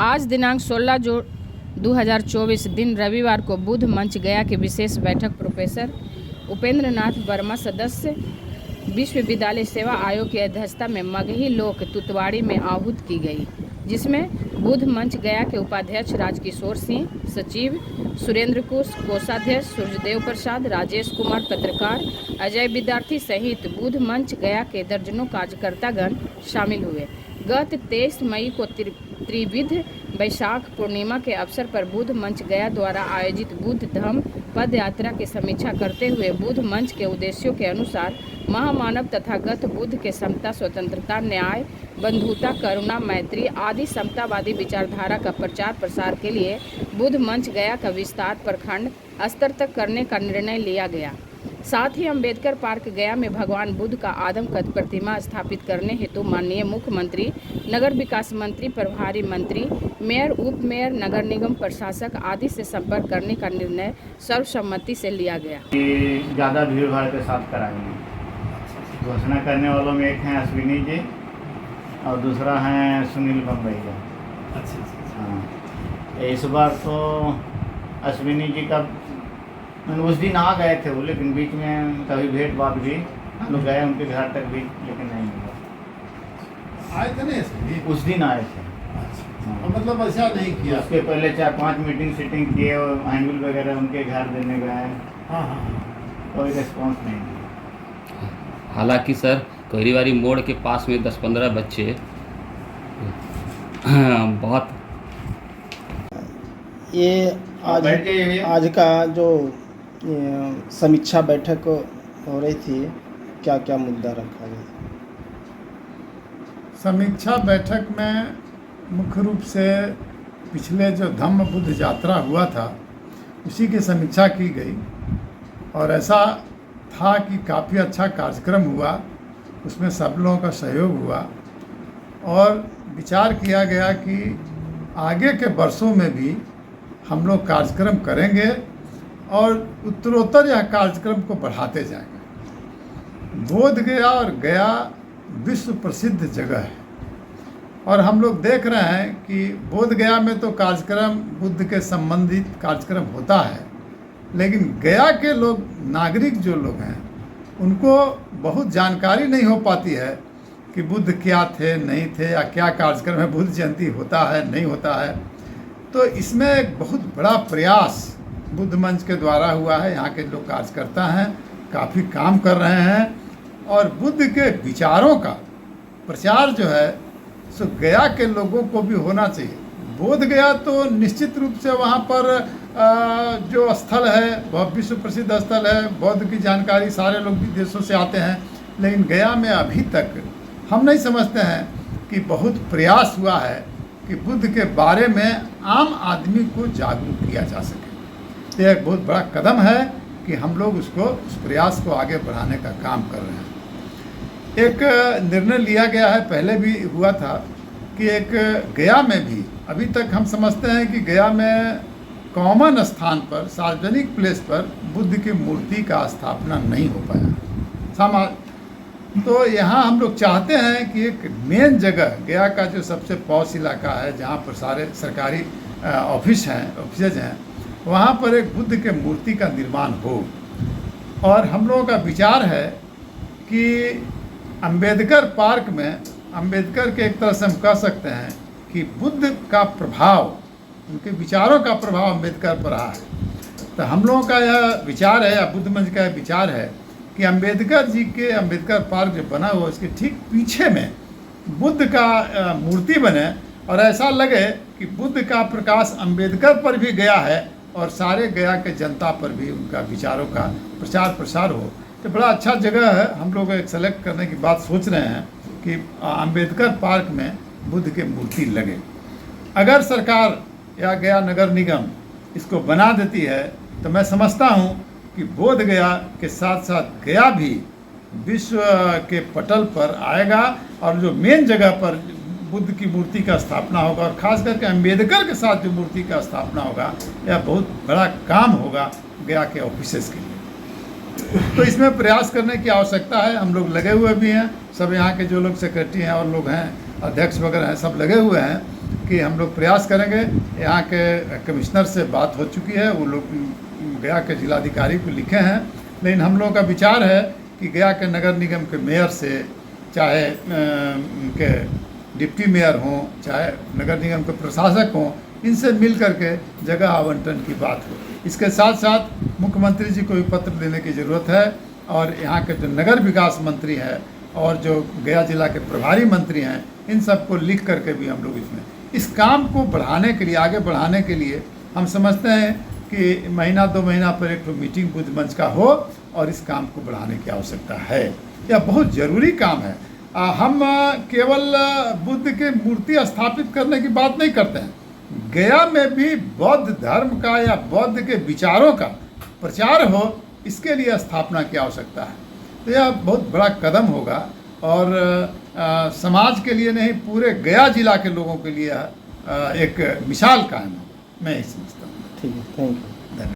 आज दिनांक 16 जून 2024 दिन रविवार को बुद्ध मंच गया की विशेष बैठक प्रोफेसर उपेंद्र नाथ वर्मा सदस्य विश्वविद्यालय सेवा आयोग की अध्यक्षता में मगही लोक तुतवाड़ी में आहूत की गई, जिसमें बुद्ध मंच गया के उपाध्यक्ष राजकिशोर सिंह, सचिव सुरेंद्र कुश, कोषाध्यक्ष सूर्यदेव प्रसाद, राजेश कुमार पत्रकार, अजय विद्यार्थी सहित बुद्ध मंच गया के दर्जनों कार्यकर्तागण शामिल हुए। गत 23 मई को त्रिविध वैशाख पूर्णिमा के अवसर पर बुद्ध मंच गया द्वारा आयोजित बुद्ध धम्म पद यात्रा की समीक्षा करते हुए बुद्ध मंच के उद्देश्यों के अनुसार महामानव तथागत बुद्ध के समता, स्वतंत्रता, न्याय, बंधुता, करुणा, मैत्री आदि समतावादी विचारधारा का प्रचार प्रसार के लिए बुद्ध मंच गया का विस्तार प्रखंड स्तर तक करने का निर्णय लिया गया। साथ ही अम्बेडकर पार्क गया में भगवान बुद्ध का आदमकद प्रतिमा स्थापित करने हेतु माननीय मुख्यमंत्री, नगर विकास मंत्री, प्रभारी मंत्री, मेयर, उप मेयर, नगर निगम प्रशासक आदि से संपर्क करने का निर्णय सर्वसम्मति से लिया गया। ज़्यादा भीड़ भाड़ के साथ कराएंगे। घोषणा करने वालों में एक हैं अश्विनी जी और दूसरा है सुनील बम्बईया। हाँ, इस बार तो अश्विनी जी का उस दिन आ गए थे वो, लेकिन बीच में कभी भेंट बात भी हम लोग गए उनके घर तक भी, लेकिन नहीं हुआ। आए थे ना उस दिन आए थे। अच्छा, मतलब ऐसा नहीं किया। उसके पहले 4-5 मीटिंग सीटिंग किए और हैंडबिल वगैरह उनके घर देने गए। हाँ हाँ, कोई रिस्पॉन्स नहीं दिया। हालांकि सर कोहरीवारी मोड़ के पास में 10-15 बच्चे बहुत ये आज का जो समीक्षा बैठक हो रही थी, क्या क्या मुद्दा रखा गया? समीक्षा बैठक में मुख्य रूप से पिछले जो धम्म बुद्ध यात्रा हुआ था उसी की समीक्षा की गई और ऐसा था कि काफ़ी अच्छा कार्यक्रम हुआ, उसमें सब लोगों का सहयोग हुआ और विचार किया गया कि आगे के वर्षों में भी हम लोग कार्यक्रम करेंगे और उत्तरोत्तर यह कार्यक्रम को बढ़ाते जाएंगे। बोध गया और गया विश्व प्रसिद्ध जगह है और हम लोग देख रहे हैं कि बोध गया में तो कार्यक्रम बुद्ध के संबंधित कार्यक्रम होता है, लेकिन गया के लोग, नागरिक जो लोग हैं, उनको बहुत जानकारी नहीं हो पाती है कि बुद्ध क्या थे, नहीं थे, या क्या कार्यक्रम है, बुद्ध जयंती होता है, नहीं होता है। तो इसमें एक बहुत बड़ा प्रयास बुद्ध मंच के द्वारा हुआ है। यहाँ के लोग कार्यकर्ता हैं, काफ़ी काम कर रहे हैं और बुद्ध के विचारों का प्रचार जो है सो गया के लोगों को भी होना चाहिए। बोध गया तो निश्चित रूप से वहाँ पर जो स्थल है वह विश्व प्रसिद्ध स्थल है, बौद्ध की जानकारी सारे लोग विदेशों से आते हैं, लेकिन गया में अभी तक हम नहीं समझते हैं कि बहुत प्रयास हुआ है कि बुद्ध के बारे में आम आदमी को जागरूक किया जा सके। तो एक बहुत बड़ा कदम है कि हम लोग उस प्रयास को आगे बढ़ाने का काम कर रहे हैं। एक निर्णय लिया गया है, पहले भी हुआ था कि एक गया में भी अभी तक हम समझते हैं कि गया में कॉमन स्थान पर, सार्वजनिक प्लेस पर बुद्ध की मूर्ति का स्थापना नहीं हो पाया। तो यहाँ हम लोग चाहते हैं कि एक मेन जगह, गया का जो सबसे पॉश इलाका है जहाँ पर सारे सरकारी ऑफिसेज हैं, वहाँ पर एक बुद्ध के मूर्ति का निर्माण हो। और हम लोगों का विचार है कि अम्बेडकर पार्क में, अम्बेडकर के एक तरह से हम कह सकते हैं कि बुद्ध का प्रभाव, उनके विचारों का प्रभाव अम्बेडकर पर रहा है। तो हम लोगों का यह विचार है, या बुद्ध मंच का यह विचार है कि अम्बेडकर जी के अम्बेडकर पार्क जो बना हुआ उसके ठीक पीछे में बुद्ध का मूर्ति बने और ऐसा लगे कि बुद्ध का प्रकाश अम्बेडकर पर भी गया है और सारे गया के जनता पर भी उनका विचारों का प्रचार प्रसार हो। तो बड़ा अच्छा जगह है। हम लोग एक सेलेक्ट करने की बात सोच रहे हैं कि अम्बेडकर पार्क में बुद्ध की मूर्ति लगे। अगर सरकार या गया नगर निगम इसको बना देती है तो मैं समझता हूँ कि बोध गया के साथ साथ गया भी विश्व के पटल पर आएगा और जो मेन जगह पर बुद्ध की मूर्ति का स्थापना होगा और ख़ास करके अम्बेडकर के साथ जो मूर्ति का स्थापना होगा, यह बहुत बड़ा काम होगा गया के ऑफिसेस के लिए। तो इसमें प्रयास करने की आवश्यकता है। हम लोग लगे हुए भी हैं, सब यहाँ के जो लोग सेक्रेटरी हैं और लोग हैं, अध्यक्ष वगैरह हैं, सब लगे हुए हैं कि हम लोग प्रयास करेंगे। यहाँ के कमिश्नर से बात हो चुकी है, वो लोग गया के जिलाधिकारी को लिखे हैं, लेकिन हम लोगों का विचार है कि गया के नगर निगम के मेयर से, चाहे उनके डिप्टी मेयर हों, चाहे नगर निगम के प्रशासक हों, इनसे मिल करके जगह आवंटन की बात हो। इसके साथ साथ मुख्यमंत्री जी को भी पत्र देने की ज़रूरत है, और यहाँ के जो नगर विकास मंत्री हैं और जो गया जिला के प्रभारी मंत्री हैं, इन सबको लिख करके भी हम लोग इसमें इस काम को बढ़ाने के लिए, आगे बढ़ाने के लिए हम समझते हैं कि महीना 2 महीना पर एक मीटिंग बुद्ध मंच का हो और इस काम को बढ़ाने की आवश्यकता है। यह बहुत ज़रूरी काम है। हम केवल बुद्ध की मूर्ति स्थापित करने की बात नहीं करते हैं, गया में भी बौद्ध धर्म का या बौद्ध के विचारों का प्रचार हो, इसके लिए स्थापना की आवश्यकता है। तो यह बहुत बड़ा कदम होगा, और समाज के लिए नहीं, पूरे गया जिला के लोगों के लिए एक मिसाल कायम हो, मैं यही समझता हूँ। ठीक है, थैंक यू। धन्यवाद।